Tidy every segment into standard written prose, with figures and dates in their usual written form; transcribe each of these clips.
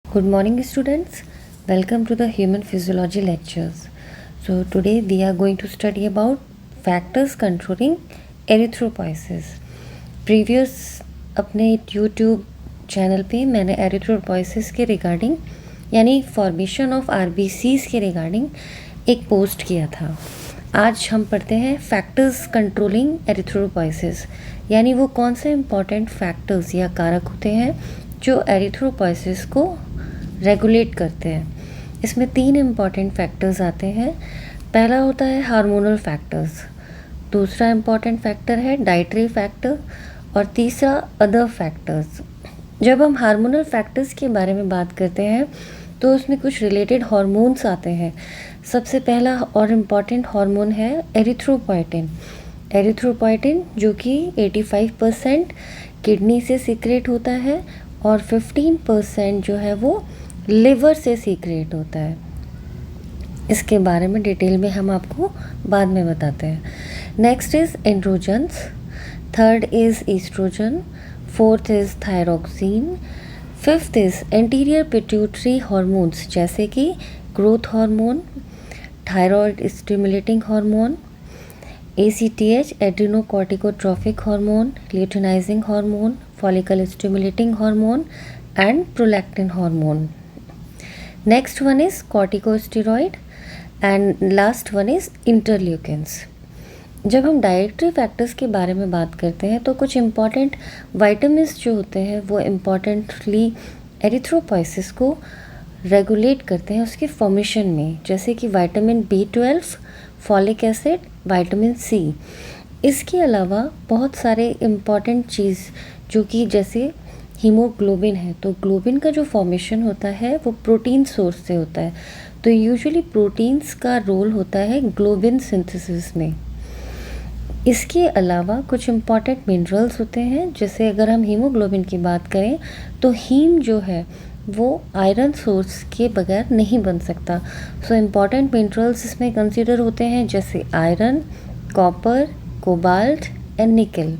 Good morning, students. Welcome to the Human Physiology lectures. So, today we are going to study about factors controlling erythropoiesis. Previous अपने YouTube channel पे मैंने erythropoiesis के regarding यानी formation of RBCs के regarding एक post किया था। आज हम पढ़ते हैं फैक्टर्स कंट्रोलिंग एरिथ्रोपोइसिस, यानी वो कौन से इम्पॉर्टेंट फैक्टर्स या कारक होते हैं जो एरिथ्रोपोइसिस को रेगुलेट करते हैं। इसमें 3 इम्पॉर्टेंट फैक्टर्स आते हैं। पहला होता है हार्मोनल फैक्टर्स, दूसरा इम्पॉर्टेंट फैक्टर है डाइटरी फैक्टर और तीसरा अदर फैक्टर्स। जब हम हार्मोनल फैक्टर्स के बारे में बात करते हैं तो उसमें कुछ रिलेटेड हार्मोन्स आते हैं। सबसे पहला और इम्पॉर्टेंट हार्मोन है एरिथ्रोपोइटिन। एरिथ्रोपोइटिन जो कि 85% किडनी से सीक्रेट होता है और 15% जो है वो लिवर से सीक्रेट होता है। इसके बारे में डिटेल में हम आपको बाद में बताते हैं। Next is androgens, third is estrogen, fourth is thyroxine, fifth is anterior pituitary hormones जैसे कि growth hormone, thyroid stimulating hormone, ACTH adrenocorticotrophic hormone, luteinizing hormone, follicle stimulating hormone and prolactin hormone. Next one is corticosteroid and last one is interleukins. जब हम dietary factors के बारे में बात करते हैं तो कुछ इम्पॉर्टेंट वाइटामिन्स जो होते हैं वो इम्पॉर्टेंटली एरिथ्रोपोइसिस को रेगुलेट करते हैं उसके फॉर्मेशन में, जैसे कि vitamin B12, folic acid, vitamin C। इसके अलावा बहुत सारे इम्पॉर्टेंट चीज़ जो कि जैसे हीमोग्लोबिन है, तो ग्लोबिन का जो फॉर्मेशन होता है वो प्रोटीन सोर्स से होता है। तो यूजुअली प्रोटीन्स का रोल होता है ग्लोबिन सिंथेसिस में। इसके अलावा कुछ इम्पॉर्टेंट मिनरल्स होते हैं, जैसे अगर हम हीमोग्लोबिन की बात करें तो हीम जो है वो आयरन सोर्स के बगैर नहीं बन सकता। सो इम्पॉर्टेंट मिनरल्स इसमें कंसीडर होते हैं जैसे आयरन, कॉपर, कोबाल्ट एंड निकल।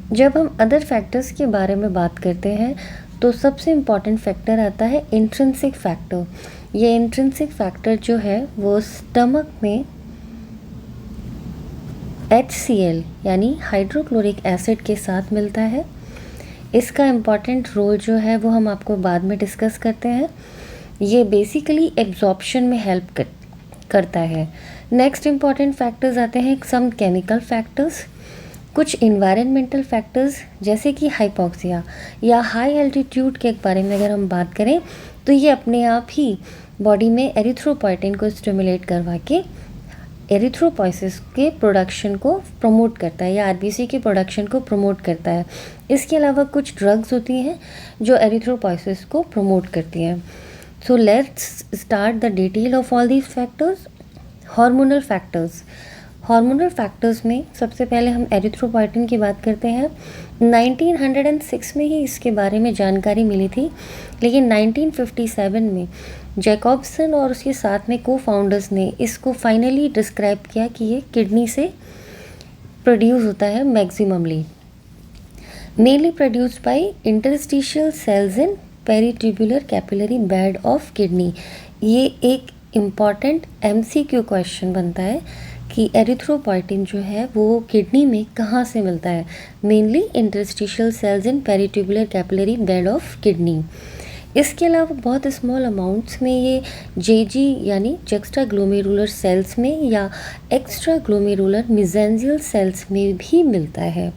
जब हम अदर फैक्टर्स के बारे में बात करते हैं तो सबसे इम्पॉर्टेंट फैक्टर आता है इंट्रिंसिक फैक्टर। ये इंट्रिंसिक फैक्टर जो है वो स्टमक में HCl यानी हाइड्रोक्लोरिक एसिड के साथ मिलता है। इसका इम्पॉर्टेंट रोल जो है वो हम आपको बाद में डिस्कस करते हैं। ये बेसिकली एब्जॉर्प्शन में हेल्प करता है। नेक्स्ट इम्पॉर्टेंट फैक्टर्स आते हैं सम केमिकल फैक्टर्स, कुछ इन्वायरमेंटल फैक्टर्स जैसे कि हाइपॉक्सिया या हाई एल्टीट्यूड के बारे में अगर हम बात करें तो ये अपने आप ही बॉडी में एरिथ्रोपोइटिन को स्टिमुलेट करवा के एरिथ्रोपोइसिस के प्रोडक्शन को प्रमोट करता है या RBC के प्रोडक्शन को प्रमोट करता है। इसके अलावा कुछ ड्रग्स होती हैं जो एरिथ्रोपोइसिस को प्रमोट करती हैं। So let's start the detail of all these factors. Hormonal factors, hormonal factors में सबसे पहले हम एरिथ्रोपोइटिन की बात करते हैं। 1906 में ही इसके बारे में जानकारी मिली थी, लेकिन 1957 में जैकॉब्सन और उसके साथ में को फाउंडर्स ने इसको फाइनली डिस्क्राइब किया कि ये किडनी से प्रोड्यूस होता है maximally, mainly produced by interstitial cells in peritubular capillary bed of kidney. ये एक इम्पॉर्टेंट MCQ क्वेश्चन बनता है कि एरिथ्रोपोइटिन जो है वो किडनी में कहाँ से मिलता है। Mainly interstitial cells in peritubular capillary bed of kidney. इसके अलावा बहुत स्मॉल अमाउंट्स में ये JG यानी जक्स्ट्रा ग्लोमेरुलर सेल्स में या एक्स्ट्रा ग्लोमेरुलर मिजेंजियल सेल्स में भी मिलता है।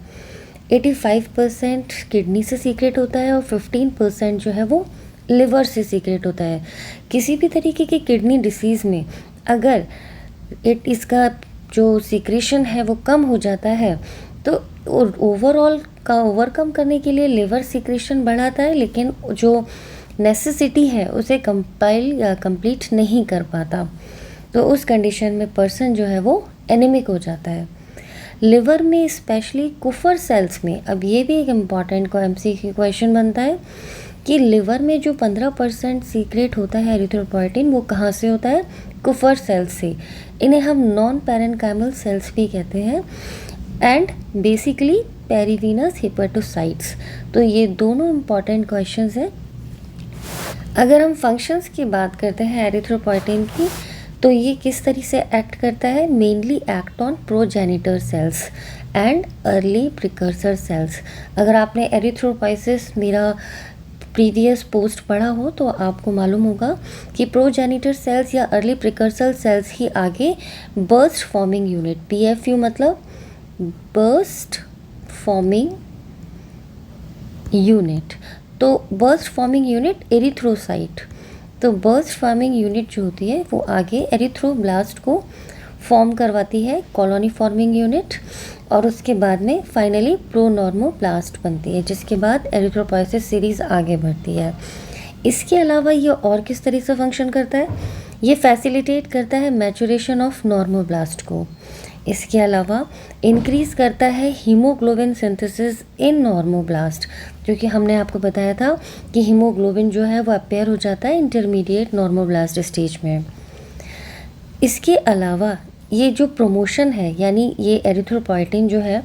85% किडनी से सीक्रेट होता है और 15% जो है वो लिवर से सीक्रेट होता है। किसी भी तरीके की किडनी डिसीज़ में अगर इसका जो सीक्रेशन है वो कम हो जाता है तो ओवरऑल का ओवरकम करने के लिए लिवर सीक्रेशन बढ़ाता है, लेकिन जो नेसेसिटी है उसे कंपाइल या कंप्लीट नहीं कर पाता। तो उस कंडीशन में पर्सन जो है वो एनीमिक हो जाता है। लिवर में स्पेशली कुफर सेल्स में, अब ये भी एक इम्पॉर्टेंट MCQ क्वेश्चन बनता है कि लिवर में जो 15% सीक्रेट होता है एरिथ्रोपोइटिन वो कहाँ से होता है, कुफर सेल्स से। इन्हें हम नॉन पैरेन्काइमल सेल्स भी कहते हैं एंड बेसिकली पेरिवीनस हेपेटोसाइट्स। तो ये दोनों इम्पॉर्टेंट क्वेश्चंस हैं। अगर हम फंक्शंस की बात करते हैं एरिथ्रोपोइटिन की, तो ये किस तरीके से एक्ट करता है? Mainly act on progenitor cells and early precursor cells. अगर आपने एरिथ्रोपोइसिस मेरा प्रीवियस पोस्ट पढ़ा हो तो आपको मालूम होगा कि प्रोजेनिटर सेल्स या अर्ली प्रिकर्सर सेल्स ही आगे बर्स्ट फॉर्मिंग यूनिट, BFU मतलब बर्स्ट फॉर्मिंग यूनिट। तो बर्स्ट फॉर्मिंग यूनिट एरिथ्रोसाइट, तो बर्स्ट फॉर्मिंग यूनिट जो होती है वो आगे एरिथ्रोब्लास्ट को फॉर्म करवाती है, कॉलोनी फॉर्मिंग यूनिट, और उसके बाद में फाइनली प्रोनॉर्मोब्लास्ट बनती है, जिसके बाद एरिथ्रोपोइसिस सीरीज़ आगे बढ़ती है। इसके अलावा ये और किस तरीके से फंक्शन करता है? ये फैसिलिटेट करता है मैचुरेशन ऑफ नॉर्मोब्लास्ट को। इसके अलावा इंक्रीज़ करता है हीमोग्लोबिन सिंथेसिस इन नॉर्मोब्लास्ट, क्योंकि हमने आपको बताया था कि हीमोग्लोबिन जो है वो अपेयर हो जाता है इंटरमीडिएट नॉर्मोब्लास्ट स्टेज में। इसके अलावा ये जो प्रमोशन है, यानी ये एरिथ्रोपोइटिन जो है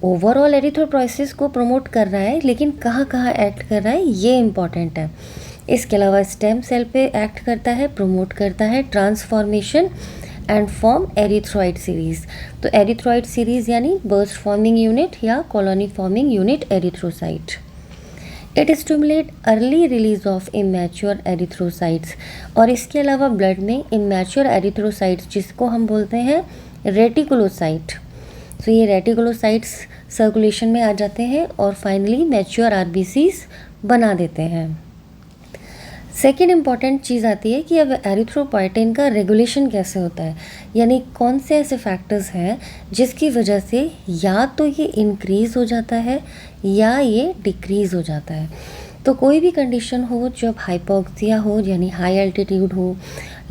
ओवरऑल एरिथ्रोपोइसिस को प्रमोट कर रहा है, लेकिन कहाँ कहाँ एक्ट कर रहा है ये इम्पॉर्टेंट है। इसके अलावा स्टेम सेल पे एक्ट करता है, प्रमोट करता है ट्रांसफॉर्मेशन एंड फॉर्म एरिथ्रॉइड सीरीज़। तो एरिथ्रॉइड सीरीज़ यानी बर्स्ट फॉर्मिंग यूनिट या colony forming unit erythrocyte. It stimulate early release of immature erythrocytes, और इसके अलावा ब्लड में इमैच्योर एरिथ्रोसाइट्स जिसको हम बोलते हैं रेटिकुलोसाइट, तो ये रेटिकुलोसाइट्स सर्कुलेशन में आ जाते हैं और फाइनली मैच्योर आरबीसीज बना देते हैं। सेकेंड इम्पॉर्टेंट चीज़ आती है कि अब एरिथ्रोपोइटिन का रेगुलेशन कैसे होता है, यानी कौन से ऐसे फैक्टर्स हैं जिसकी वजह से या तो ये इंक्रीज़ हो जाता है या ये डिक्रीज़ हो जाता है। तो कोई भी कंडीशन हो, जब हाइपोक्सिया हो यानी हाई एल्टीट्यूड हो,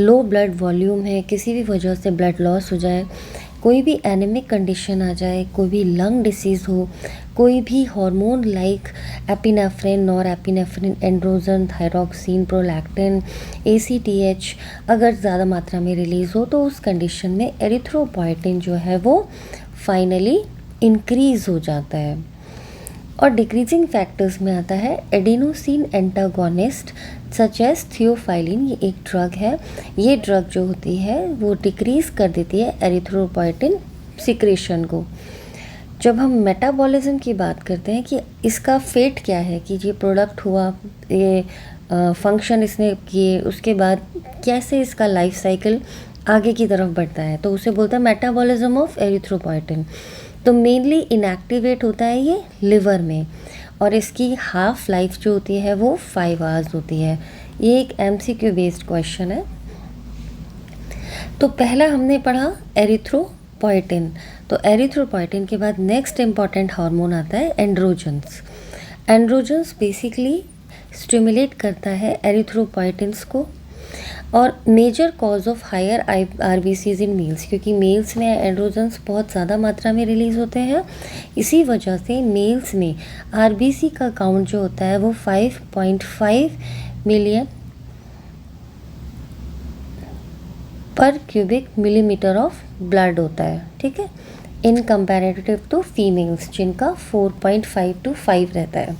लो ब्लड वॉल्यूम है, किसी भी वजह से ब्लड लॉस हो जाए, कोई भी एनीमिक कंडीशन आ जाए, कोई भी लंग डिसीज़ हो, कोई भी hormone like epinephrine, nor epinephrine, androgen, thyroxine, prolactin, ACTH अगर ज़्यादा मात्रा में रिलीज़ हो तो उस कंडीशन में एरिथ्रोपोइटिन जो है वो फाइनली इंक्रीज़ हो जाता है। और डिक्रीजिंग फैक्टर्स में आता है adenosine antagonist such as theophylline, ये एक ड्रग है। ये ड्रग जो होती है वो डिक्रीज़ कर देती है एरिथ्रोपोइटिन सिक्रेशन को। जब हम मेटाबॉलिज्म की बात करते हैं कि इसका फेट क्या है, कि ये प्रोडक्ट हुआ, ये फंक्शन इसने किए, उसके बाद कैसे इसका लाइफ साइकिल आगे की तरफ बढ़ता है, तो उसे बोलता है मेटाबॉलिज्म ऑफ एरिथ्रोपोइटिन। तो मेनली इनएक्टिवेट होता है ये लिवर में, और इसकी हाफ लाइफ जो होती है वो 5 आवर्स होती है। ये एक MCQ बेस्ड क्वेश्चन है। तो पहला हमने पढ़ा एरिथ्रोपोइटिन। तो एरिथ्रोपोइटिन के बाद नेक्स्ट इम्पॉर्टेंट हार्मोन आता है एंड्रोजन्स। एंड्रोजन्स बेसिकली स्टिमुलेट करता है एरिथ्रोपोइटिन्स को, और major cause of higher RBCs in males, क्योंकि मेल्स में एंड्रोजन्स बहुत ज़्यादा मात्रा में रिलीज़ होते हैं, इसी वजह से मेल्स में आरबीसी का काउंट जो होता है वो 5.5 मिलियन पर क्यूबिक मिलीमीटर ऑफ ब्लड होता है, ठीक है, इन कंपैरेटिव टू फीमेल्स जिनका 4.5 to 5 रहता है।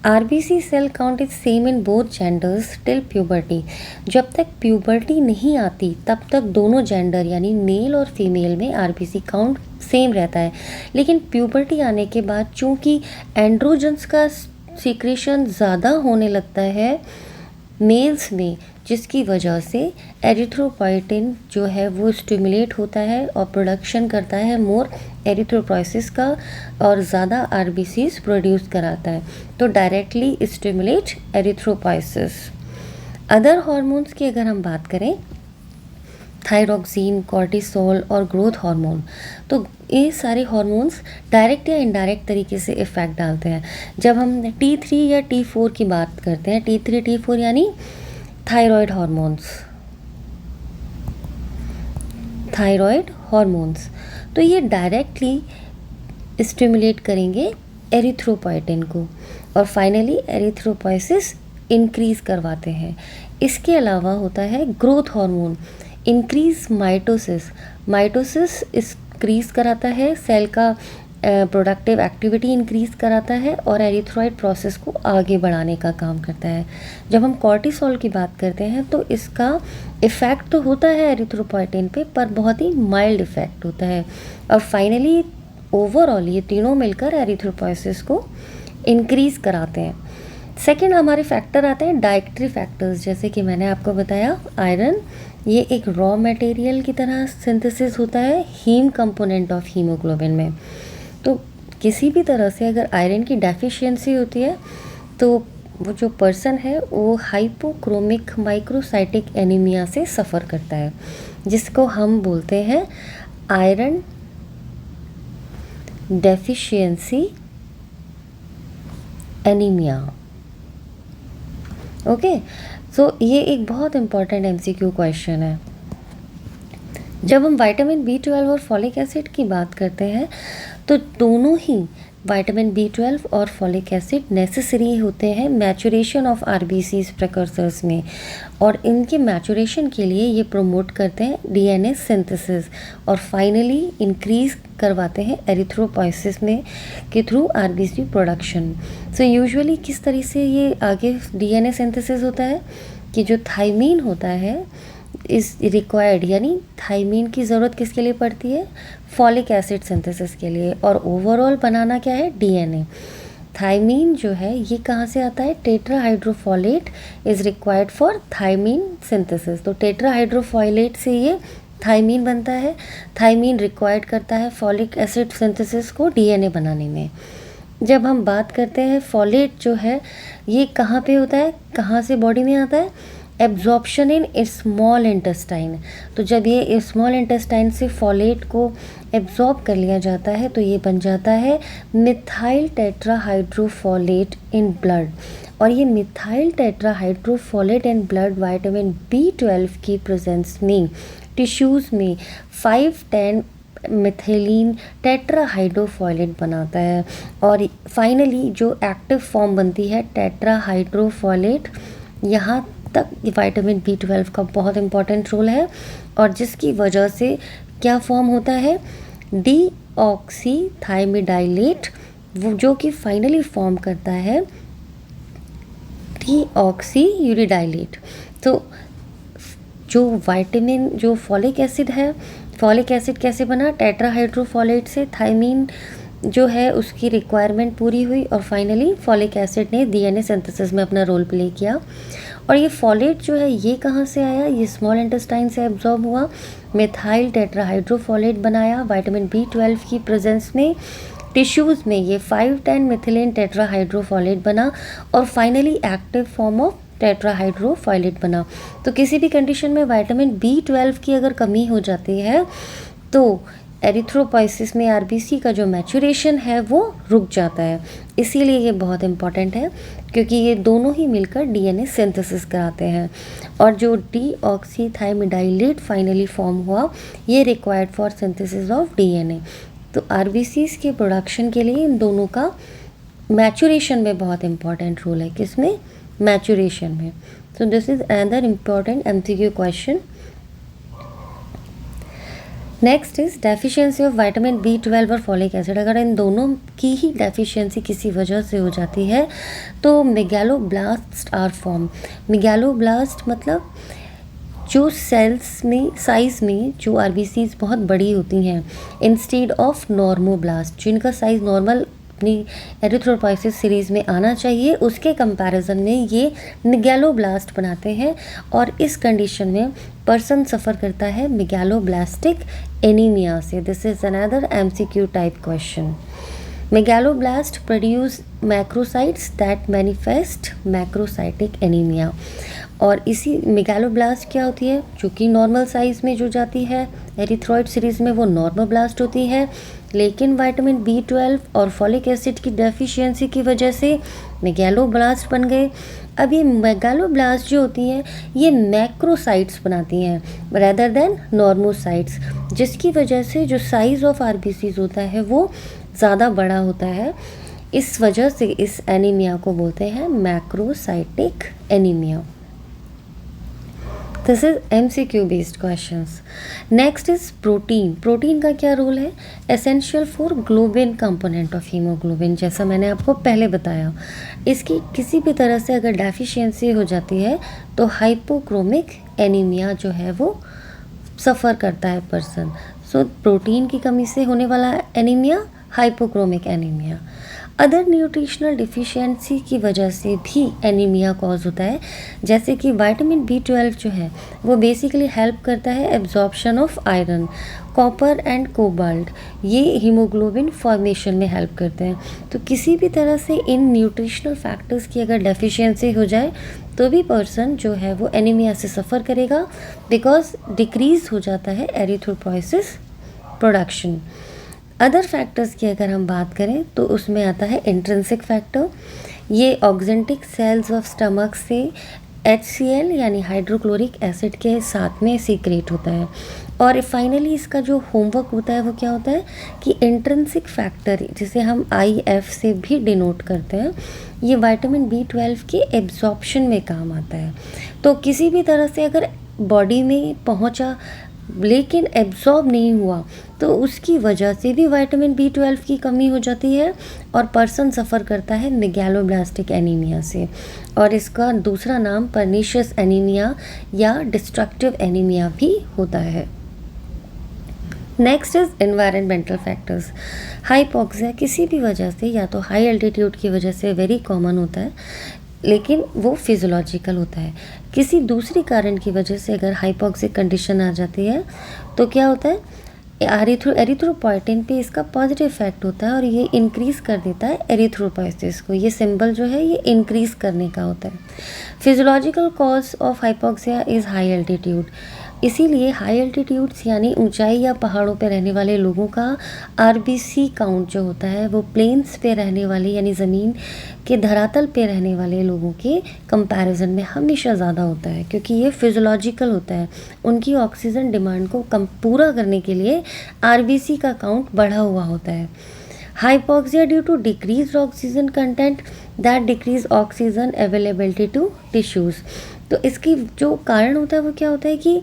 RBC cell count is same in both genders till puberty. जब तक प्यूबर्टी नहीं आती तब तक दोनों जेंडर यानी मेल और फीमेल में आरबीसी काउंट सेम रहता है, लेकिन प्यूबर्टी आने के बाद चूँकि एंड्रोजन्स का सीक्रेशन ज़्यादा होने लगता है मेल्स में, जिसकी वजह से एरिथ्रोपोइटिन जो है वो स्टिमुलेट होता है और प्रोडक्शन करता है मोर एरिथ्रोपोइसिस का, और ज़्यादा आरबीसीज प्रोड्यूस कराता है, तो directly stimulate erythropoiesis. Other hormones की अगर हम बात करें, थायरॉक्सिन, कॉर्टिसोल और ग्रोथ हार्मोन, तो ये सारे हार्मोन्स डायरेक्ट या इनडायरेक्ट तरीके से इफ़ेक्ट डालते हैं। जब हम T3 या T4 की बात करते हैं, T3 T4 यानी थायराइड हार्मोन्स, तो ये डायरेक्टली स्टिमुलेट करेंगे एरिथ्रोपोइटिन को और फाइनली एरिथ्रोपोइसिस इंक्रीज़ करवाते हैं। इसके अलावा होता है growth hormone, increase mitosis increase कराता है, सेल का प्रोडक्टिव एक्टिविटी इंक्रीज़ कराता है और एरिथ्रॉइड प्रोसेस को आगे बढ़ाने का काम करता है। जब हम कॉर्टिसोल की बात करते हैं तो इसका इफ़ेक्ट तो होता है एरिथ्रोपोइटिन पे, पर बहुत ही माइल्ड इफ़ेक्ट होता है। और फाइनली ओवरऑल ये तीनों मिलकर एरिथ्रोपोइसिस को इंक्रीज़ कराते हैं। सेकेंड हमारे फैक्टर आते हैं डाइटरी फैक्टर्स, जैसे कि मैंने आपको बताया आयरन, ये एक रॉ मटेरियल की तरह सिंथेसिस होता है हीम कंपोनेंट ऑफ हीमोग्लोबिन में। तो किसी भी तरह से अगर आयरन की डेफिशिएंसी होती है तो वो जो पर्सन है वो हाइपोक्रोमिक माइक्रोसाइटिक एनीमिया से सफ़र करता है, जिसको हम बोलते हैं आयरन डेफिशिएंसी एनीमिया। ओके, सो ये एक बहुत इम्पॉर्टेंट एमसीक्यू क्वेश्चन है। जब हम विटामिन B12 और फॉलिक एसिड की बात करते हैं तो दोनों ही विटामिन B12 और फॉलिक एसिड नेसेसरी होते हैं मैचुरेशन ऑफ आरबीसीज प्रिकर्सर्स में, और इनके मैचुरेशन के लिए ये प्रमोट करते हैं डीएनए सिंथेसिस और फाइनली इंक्रीज करवाते हैं एरिथ्रोपोइसिस में के through RBC production. So usually किस तरह से ये आगे डीएनए सिंथेसिस होता है कि जो थायमीन होता है इस रिक्वायर्ड, यानी थायमीन की ज़रूरत किसके लिए पड़ती है, फॉलिक एसिड सिंथेसिस के लिए, और ओवरऑल बनाना क्या है, डीएनए। थायमीन जो है ये कहाँ से आता है, tetrahydrofolate is required for thymine synthesis. तो टेट्राहाइड्रोफॉलेट से ये थायमीन बनता है। थायमीन रिक्वायर्ड करता है फॉलिक एसिड सिंथेसिस को डीएनए बनाने में। जब हम बात करते हैं फॉलेट जो है ये कहाँ पे होता है, कहाँ से बॉडी में आता है, एब्जॉर्प्शन इन स्मॉल इंटेस्टाइन। तो जब ये स्मॉल इंटेस्टाइन से फॉलेट को एब्जॉर्ब कर लिया जाता है तो ये बन जाता है मिथाइल टेट्राहाइड्रोफॉलेट इन ब्लड, और ये methyl tetrahydrofolate in blood vitamin B12 की प्रेजेंस में टिश्यूज़ में 5-10 मिथिलीन टेट्राहाइड्रोफॉलेट बनाता है, और फाइनली जो एक्टिव फॉर्म बनती है टेट्राहाइड्रोफॉलेट, यहाँ तक विटामिन B12 का बहुत इंपॉर्टेंट रोल है, और जिसकी वजह से क्या फॉर्म होता है, डीऑक्सीथाइमिडाइलेट, वो जो कि फाइनली फॉर्म करता है डीऑक्सीयूरिडाइलेट। तो जो विटामिन जो फॉलिक एसिड है, फॉलिक एसिड कैसे बना, टेट्राहाइड्रोफॉलेट से थायमीन जो है उसकी रिक्वायरमेंट पूरी हुई, और फाइनली फॉलिक एसिड ने डीएनए सिंथेसिस में अपना रोल प्ले किया। और ये फॉलेट जो है ये कहाँ से आया, ये स्मॉल इंटेस्टाइन से एब्जॉर्ब हुआ, मिथाइल टेट्राहाइड्रोफॉलेट बनाया विटामिन B12 की प्रेजेंस में, टिश्यूज़ में ये 5-10 मिथिलीन टेट्राहाइड्रोफॉलेट बना, और फाइनली एक्टिव फॉर्म ऑफ टेट्राहाइड्रोफॉलेट बना। तो किसी भी कंडीशन में विटामिन B12 की अगर कमी हो जाती है तो एरिथ्रोपोइसिस में आरबीसी का जो मैचुरेशन है वो रुक जाता है। इसीलिए ये बहुत इंपॉर्टेंट है, क्योंकि ये दोनों ही मिलकर डीएनए सिंथेसिस कराते हैं, और जो डीऑक्सीथाइमिडाइलेट फाइनली फॉर्म हुआ ये required for synthesis of DNA. तो आरबीसीज के प्रोडक्शन के लिए इन दोनों का मैचुरेशन में बहुत इंपॉर्टेंट रोल है, किसमें, मैचुरेशन में। So this is another important MCQ question. Next is deficiency of vitamin B12 और फॉलिक एसिड। अगर इन दोनों की ही डेफिशिएंसी किसी वजह से हो जाती है तो मेगालोब्लास्ट आर फॉर्म। मेगालोब्लास्ट मतलब जो सेल्स में साइज़ में जो आरबीसीज बहुत बड़ी होती हैं इंस्टेड ऑफ नॉर्मोब्लास्ट, जिनका साइज़ नॉर्मल अपनी एरिथ्रोपोइसिस सीरीज़ में आना चाहिए उसके कंपैरिजन में ये मेगालोब्लास्ट बनाते हैं, और इस कंडीशन में पर्सन सफ़र करता है मेगालोब्लास्टिक एनीमिया से। This is another MCQ type question. Megaloblast produce macrocytes that manifest macrocytic anaemia, और इसी मेगालोब्लास्ट क्या होती है, जो कि नॉर्मल साइज़ में जो जाती है एरिथ्रॉइड सीरीज़ में वो नॉर्मोब्लास्ट होती है, लेकिन विटामिन B12 और फॉलिक एसिड की डेफिशिएंसी की वजह से मेगालोब्लास्ट बन गए। अब ये मेगालोब्लास्ट जो होती हैं ये मैक्रोसाइट्स बनाती हैं रेदर देन नॉर्मोसाइट्स, जिसकी वजह से जो साइज़ ऑफ आरबीसीज होता है वो ज़्यादा बड़ा होता है। इस वजह से इस एनीमिया को बोलते हैं macrocytic anaemia. This is MCQ based questions. Next is protein. Protein का क्या रोल है? Essential for globin component of haemoglobin, जैसा मैंने आपको पहले बताया। इसकी किसी भी तरह से अगर डेफिशिएंसी हो जाती है तो हाइपोक्रोमिक एनीमिया जो है वो सफ़र करता है पर्सन। सो प्रोटीन की कमी से होने वाला anaemia hypochromic anaemia. Other nutritional deficiency की वजह से भी एनीमिया कॉज होता है, जैसे कि विटामिन B12 जो है वो बेसिकली हेल्प करता है absorption of iron, copper and cobalt, ये हीमोग्लोबिन फॉर्मेशन में हेल्प करते हैं। तो किसी भी तरह से इन न्यूट्रिशनल फैक्टर्स की अगर डेफिशिएंसी हो जाए तो भी पर्सन जो है वो एनीमिया से सफ़र करेगा, बिकॉज डिक्रीज हो जाता है एरिथ्रोपोइसिस प्रोडक्शन। अदर फैक्टर्स की अगर हम बात करें तो उसमें आता है इंट्रिंसिक फैक्टर। ये ऑक्जेंटिक सेल्स ऑफ स्टमक से HCl यानी हाइड्रोक्लोरिक एसिड के साथ में सीक्रेट होता है। और फाइनली इसका जो होमवर्क होता है वो क्या होता है कि इंट्रिंसिक फैक्टर, जिसे हम IF से भी डिनोट करते हैं, ये विटामिन B12 के एब्जॉर्प्शन में काम आता है। तो किसी भी तरह से अगर बॉडी में पहुंचा लेकिन एब्जॉर्ब नहीं हुआ तो उसकी वजह से भी विटामिन B12 की कमी हो जाती है और पर्सन सफ़र करता है मेगैलोब्लास्टिक एनीमिया से। और इसका दूसरा नाम पर्नीशियस एनीमिया या डिस्ट्रक्टिव एनीमिया भी होता है। Next is environmental factors. Hypoxia किसी भी वजह से, या तो हाई एल्टीट्यूड की वजह से वेरी कॉमन होता है, लेकिन वो फिजियोलॉजिकल होता है। किसी दूसरी कारण की वजह से अगर हाइपोक्सिक कंडीशन आ जाती है तो क्या होता है, एरिथ्रोपोइटिन पे इसका पॉजिटिव इफेक्ट होता है और ये इंक्रीज़ कर देता है एरिथ्रोपोइसिस को। ये सिंबल जो है ये इंक्रीज़ करने का होता है। Physiological cause of hypoxia is high altitude. इसीलिए हाई एल्टीट्यूड्स यानी ऊंचाई या पहाड़ों पे रहने वाले लोगों का RBC काउंट जो होता है वो प्लेन्स पे रहने वाले यानी ज़मीन के धरातल पे रहने वाले लोगों के कंपैरिजन में हमेशा ज़्यादा होता है, क्योंकि ये फिजियोलॉजिकल होता है। उनकी ऑक्सीजन डिमांड को पूरा करने के लिए RBC का काउंट बढ़ा हुआ होता है। Hypoxia due to decrease oxygen content that decrease oxygen availability to tissues. तो इसकी जो कारण होता है वो क्या होता है कि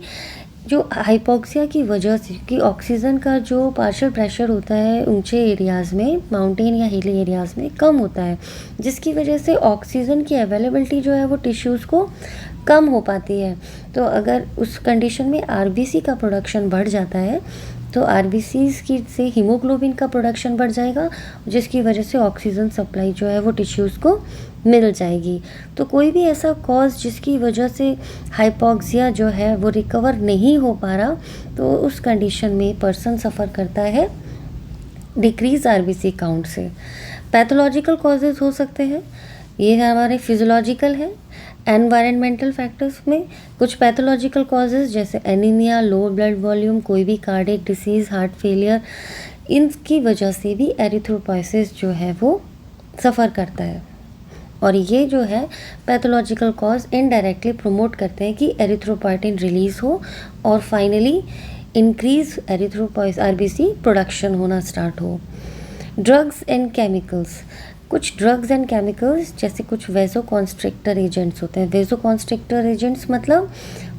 जो हाइपोक्सिया की वजह से कि ऑक्सीजन का जो पार्शियल प्रेशर होता है ऊंचे एरियाज़ में, माउंटेन या हिली एरियाज़ में कम होता है, जिसकी वजह से ऑक्सीजन की अवेलेबिलिटी जो है वो टिश्यूज़ को कम हो पाती है। तो अगर उस कंडीशन में RBC का प्रोडक्शन बढ़ जाता है तो RBCs की से हीमोग्लोबिन का प्रोडक्शन बढ़ जाएगा, जिसकी वजह से ऑक्सीजन सप्लाई जो है वो टिश्यूज़ को मिल जाएगी। तो कोई भी ऐसा कॉज जिसकी वजह से हाइपोक्सिया जो है वो रिकवर नहीं हो पा रहा, तो उस कंडीशन में पर्सन सफ़र करता है डिक्रीज RBC काउंट से। पैथोलॉजिकल कॉजेज़ हो सकते हैं, ये हमारे फिजियोलॉजिकल है। एनवायरमेंटल फैक्टर्स में कुछ पैथोलॉजिकल कॉजेज़ जैसे एनीमिया, लो ब्लड वॉल्यूम, कोई भी कार्डियक डिसीज़, हार्ट फेलियर, इनकी वजह से भी एरिथ्रोपोइसिस जो है वो सफ़र करता है। और ये जो है पैथोलॉजिकल कॉज इनडायरेक्टली प्रमोट करते हैं कि एरिथ्रोपोइटिन रिलीज़ हो और फाइनली इंक्रीज RBC प्रोडक्शन होना स्टार्ट हो। ड्रग्स एंड केमिकल्स, कुछ ड्रग्स एंड केमिकल्स जैसे कुछ वेजोकॉन्स्ट्रिक्टर एजेंट्स होते हैं। वेजोकॉन्स्ट्रिक्टर एजेंट्स मतलब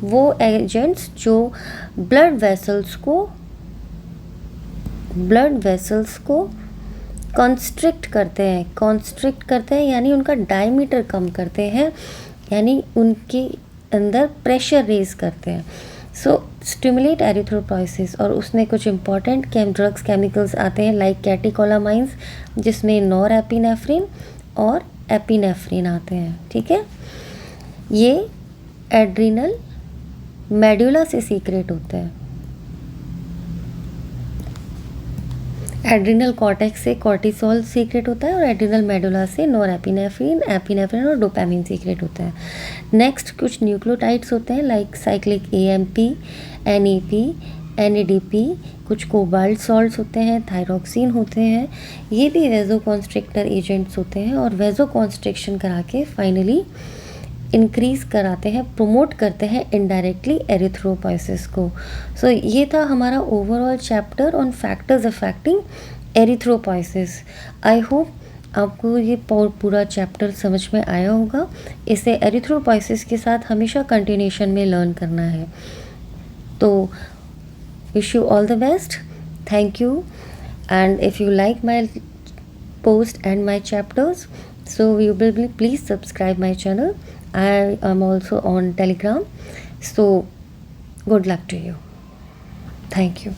वो एजेंट्स जो ब्लड वेसल्स को कॉन्स्ट्रिक्ट करते हैं यानी उनका डायमीटर कम करते हैं, यानी उनके अंदर प्रेशर रेज करते हैं। सो स्टिमुलेट एरिथ्रोपोइसिस। और उसमें कुछ इंपॉर्टेंट ड्रग्स केमिकल्स आते हैं लाइक कैटेकोलामाइंस, जिसमें नॉरएपिनेफ्रिन और एपिनेफ्रिन आते हैं। ठीक है, ये एड्रिनल मेडुला से सीक्रेट होते हैं। एड्रिनल कॉर्टेक्स से कॉर्टिसोल सीक्रेट होता है और एड्रिनल मेडुला से नॉरएपिनेफ्रिन, एपिनेफ्रिन और डोपामिन सीक्रेट होता है। नेक्स्ट कुछ न्यूक्लियोटाइड्स होते हैं like cyclic AMP, NAP, NADP, कुछ कोबाल्ट सॉल्ट्स होते हैं, थायरोक्सिन होते हैं। ये भी वेजोकॉन्स्ट्रिक्टर एजेंट्स होते हैं और वेजोकॉन्स्ट्रिक्शन करा के फाइनली इंक्रीज कराते हैं, प्रमोट करते हैं इनडायरेक्टली एरिथ्रोपोइसिस को। सो ये था हमारा overall chapter on factors affecting erythropoiesis. I hope आपको ये पूरा चैप्टर समझ में आया होगा। इसे एरिथ्रोपोइसिस के साथ हमेशा कंटिन्यूशन में लर्न करना है। तो wish you all the best. Thank you. And if you like my post and my chapters, so you will please subscribe my channel. I am also on Telegram. So good luck to you. Thank you.